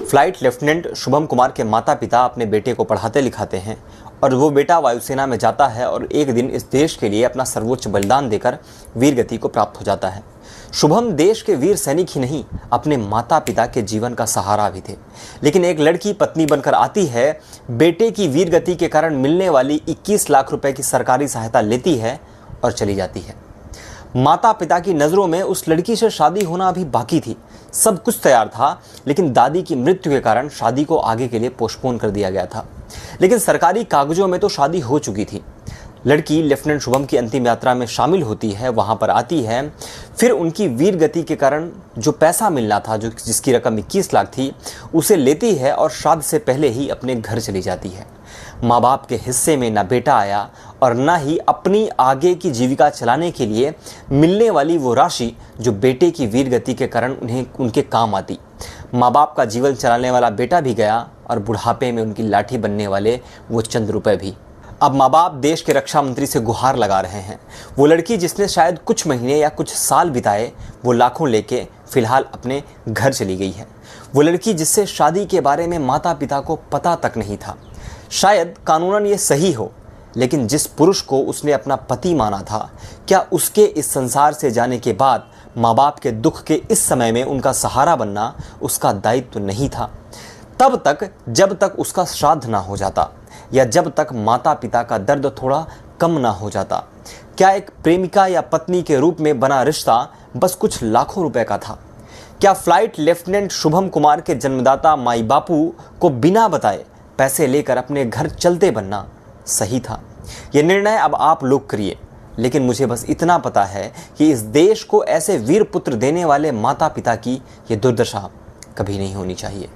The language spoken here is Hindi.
फ्लाइट लेफ्टिनेंट शुभम कुमार के माता पिता अपने बेटे को पढ़ाते लिखाते हैं और वो बेटा वायुसेना में जाता है और एक दिन इस देश के लिए अपना सर्वोच्च बलिदान देकर वीरगति को प्राप्त हो जाता है। शुभम देश के वीर सैनिक ही नहीं, अपने माता पिता के जीवन का सहारा भी थे। लेकिन एक लड़की पत्नी बनकर आती है, बेटे की वीरगति के कारण मिलने वाली 21 लाख रुपए की सरकारी सहायता लेती है और चली जाती है। माता पिता की नज़रों में उस लड़की से शादी होना अभी बाकी थी। सब कुछ तैयार था, लेकिन दादी की मृत्यु के कारण शादी को आगे के लिए पोस्टपोन कर दिया गया था। लेकिन सरकारी कागजों में तो शादी हो चुकी थी। लड़की लेफ्टिनेंट शुभम की अंतिम यात्रा में शामिल होती है, वहां पर आती है। फिर उनकी वीरगति के कारण जो पैसा मिलना था, जिसकी रकम 21 लाख थी, उसे लेती है और श्राद्ध से पहले ही अपने घर चली जाती है। माँ बाप के हिस्से में ना बेटा आया और ना ही अपनी आगे की जीविका चलाने के लिए मिलने वाली वो राशि जो बेटे की वीरगति के कारण उन्हें उनके काम आती। माँ बाप का जीवन चलाने वाला बेटा भी गया और बुढ़ापे में उनकी लाठी बनने वाले वो चंद रुपए भी। अब माँ बाप देश के रक्षा मंत्री से गुहार लगा रहे हैं। वो लड़की जिसने शायद कुछ महीने या कुछ साल बिताए, वो लाखों लेके फिलहाल अपने घर चली गई है। वो लड़की जिससे शादी के बारे में माता पिता को पता तक नहीं था। शायद कानूनन ये सही हो, लेकिन जिस पुरुष को उसने अपना पति माना था, क्या उसके इस संसार से जाने के बाद माँ बाप के दुख के इस समय में उनका सहारा बनना उसका दायित्व नहीं था? तब तक जब तक उसका श्राद्ध ना हो जाता या जब तक माता पिता का दर्द थोड़ा कम ना हो जाता, क्या एक प्रेमिका या पत्नी के रूप में बना रिश्ता बस कुछ लाखों रुपए का था? क्या फ्लाइट लेफ्टिनेंट शुभम कुमार के जन्मदाता माई बापू को बिना बताए पैसे लेकर अपने घर चलते बनना सही था? यह निर्णय अब आप लोग करिए, लेकिन मुझे बस इतना पता है कि इस देश को ऐसे वीर पुत्र देने वाले माता पिता की ये दुर्दशा कभी नहीं होनी चाहिए।